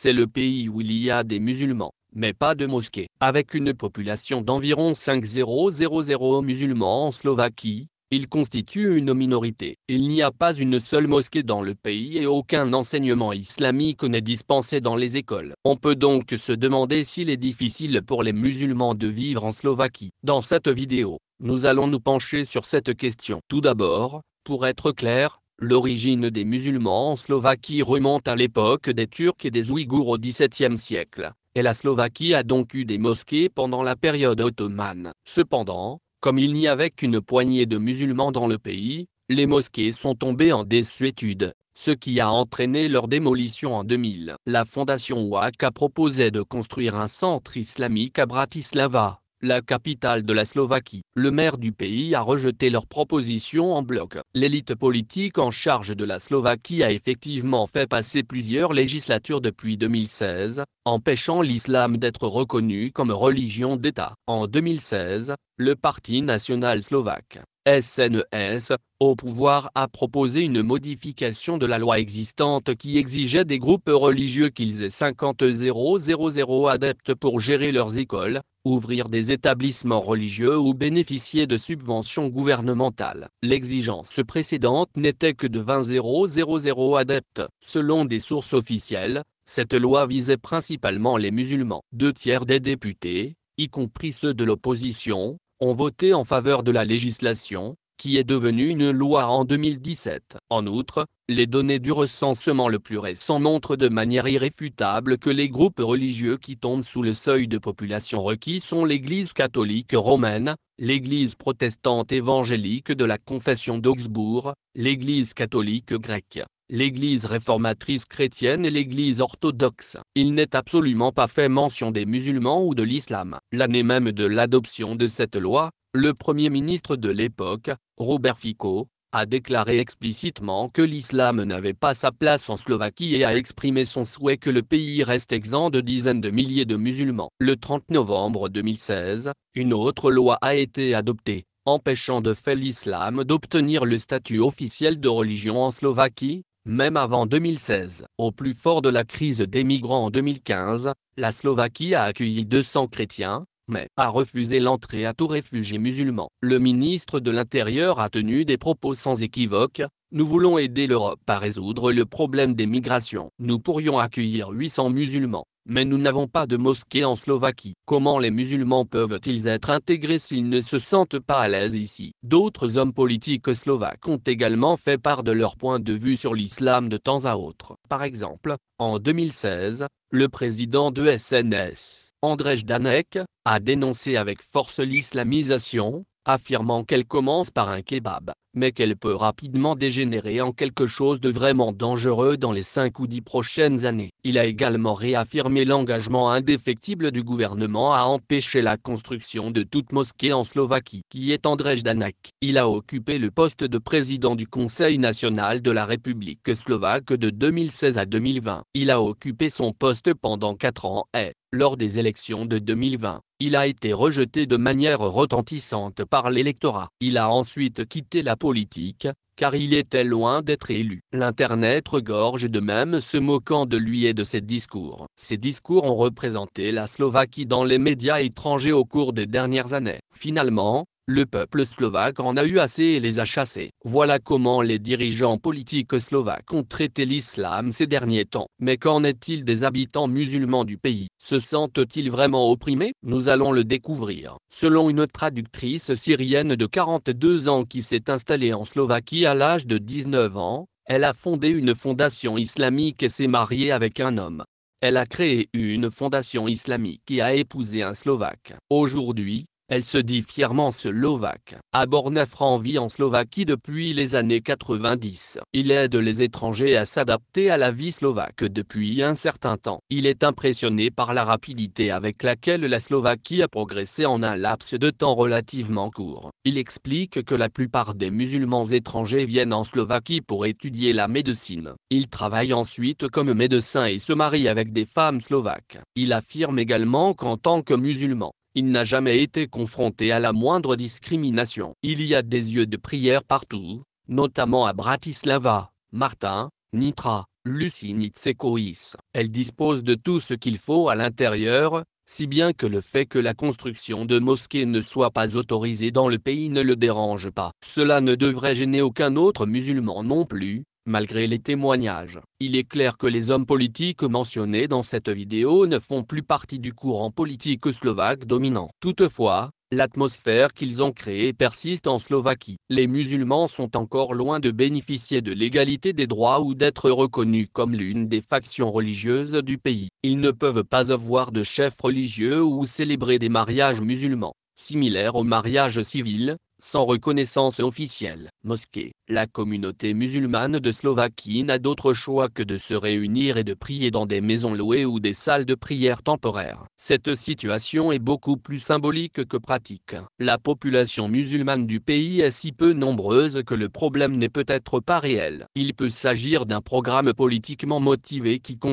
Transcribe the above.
c'est le pays où il y a des musulmans, mais pas de mosquées. Avec une population d'environ 5,000 musulmans en Slovaquie, il constitue une minorité. Il n'y a pas une seule mosquée dans le pays et aucun enseignement islamique n'est dispensé dans les écoles. On peut donc se demander s'il est difficile pour les musulmans de vivre en Slovaquie. Dans cette vidéo, nous allons nous pencher sur cette question. Tout d'abord, pour être clair, l'origine des musulmans en Slovaquie remonte à l'époque des Turcs et des Ouïghours au XVIIe siècle, et la Slovaquie a donc eu des mosquées pendant la période ottomane. Cependant, comme il n'y avait qu'une poignée de musulmans dans le pays, les mosquées sont tombées en désuétude, ce qui a entraîné leur démolition en 2000. La fondation WACA proposait de construire un centre islamique à Bratislava, la capitale de la Slovaquie. Le maire du pays a rejeté leur proposition en bloc. L'élite politique en charge de la Slovaquie a effectivement fait passer plusieurs législatures depuis 2016, empêchant l'islam d'être reconnu comme religion d'État. En 2016, le Parti national slovaque, SNS, au pouvoir a proposé une modification de la loi existante qui exigeait des groupes religieux qu'ils aient 50,000 adeptes pour gérer leurs écoles, ouvrir des établissements religieux ou bénéficier de subventions gouvernementales. L'exigence précédente n'était que de 20,000 adeptes. Selon des sources officielles, cette loi visait principalement les musulmans. 2/3 des députés, y compris ceux de l'opposition, ont voté en faveur de la législation, qui est devenue une loi en 2017. En outre, les données du recensement le plus récent montrent de manière irréfutable que les groupes religieux qui tombent sous le seuil de population requis sont l'Église catholique romaine, l'Église protestante évangélique de la confession d'Augsbourg, l'Église catholique grecque, l'Église réformatrice chrétienne et l'Église orthodoxe. Il n'est absolument pas fait mention des musulmans ou de l'islam. L'année même de l'adoption de cette loi, le Premier ministre de l'époque, Robert Fico, a déclaré explicitement que l'islam n'avait pas sa place en Slovaquie et a exprimé son souhait que le pays reste exempt de dizaines de milliers de musulmans. Le 30 novembre 2016, une autre loi a été adoptée, empêchant de fait l'islam d'obtenir le statut officiel de religion en Slovaquie, même avant 2016. Au plus fort de la crise des migrants en 2015, la Slovaquie a accueilli 200 chrétiens, mais a refusé l'entrée à tout réfugié musulman. Le ministre de l'Intérieur a tenu des propos sans équivoque: nous voulons aider l'Europe à résoudre le problème des migrations. Nous pourrions accueillir 800 musulmans, mais nous n'avons pas de mosquée en Slovaquie. Comment les musulmans peuvent-ils être intégrés s'ils ne se sentent pas à l'aise ici? D'autres hommes politiques slovaques ont également fait part de leur point de vue sur l'islam de temps à autre. Par exemple, en 2016, le président de SNS, Andrej Danec, a dénoncé avec force l'islamisation, affirmant qu'elle commence par un kebab, mais qu'elle peut rapidement dégénérer en quelque chose de vraiment dangereux dans les 5 ou 10 prochaines années. Il a également réaffirmé l'engagement indéfectible du gouvernement à empêcher la construction de toute mosquée en Slovaquie. Qui est Andrej Danec? Il a occupé le poste de président du Conseil national de la République slovaque de 2016 à 2020. Il a occupé son poste pendant 4 ans et, lors des élections de 2020, il a été rejeté de manière retentissante par l'électorat. Il a ensuite quitté la politique, car il était loin d'être élu. L'Internet regorge de mèmes se moquant de lui et de ses discours. Ces discours ont représenté la Slovaquie dans les médias étrangers au cours des dernières années. Finalement, le peuple slovaque en a eu assez et les a chassés. Voilà comment les dirigeants politiques slovaques ont traité l'islam ces derniers temps. Mais qu'en est-il des habitants musulmans du pays? Se sentent-ils vraiment opprimés? Nous allons le découvrir. Selon une traductrice syrienne de 42 ans qui s'est installée en Slovaquie à l'âge de 19 ans, elle a fondé une fondation islamique et s'est mariée avec un homme. Elle a créé une fondation islamique et a épousé un Slovaque. Aujourd'hui, elle se dit fièrement slovaque. Abornafran vit en Slovaquie depuis les années 90. Il aide les étrangers à s'adapter à la vie slovaque depuis un certain temps. Il est impressionné par la rapidité avec laquelle la Slovaquie a progressé en un laps de temps relativement court. Il explique que la plupart des musulmans étrangers viennent en Slovaquie pour étudier la médecine. Il travaille ensuite comme médecin et se marie avec des femmes slovaques. Il affirme également qu'en tant que musulman, il n'a jamais été confronté à la moindre discrimination. Il y a des lieux de prière partout, notamment à Bratislava, Martin, Nitra, Lucie Nitsekoïs. Elle dispose de tout ce qu'il faut à l'intérieur, si bien que le fait que la construction de mosquées ne soit pas autorisée dans le pays ne le dérange pas. Cela ne devrait gêner aucun autre musulman non plus, malgré les témoignages. Il est clair que les hommes politiques mentionnés dans cette vidéo ne font plus partie du courant politique slovaque dominant. Toutefois, l'atmosphère qu'ils ont créée persiste en Slovaquie. Les musulmans sont encore loin de bénéficier de l'égalité des droits ou d'être reconnus comme l'une des factions religieuses du pays. Ils ne peuvent pas avoir de chef religieux ou célébrer des mariages musulmans, similaires au mariage civil, sans reconnaissance officielle. Mosquée. La communauté musulmane de Slovaquie n'a d'autre choix que de se réunir et de prier dans des maisons louées ou des salles de prière temporaires. Cette situation est beaucoup plus symbolique que pratique. La population musulmane du pays est si peu nombreuse que le problème n'est peut-être pas réel. Il peut s'agir d'un programme politiquement motivé qui consiste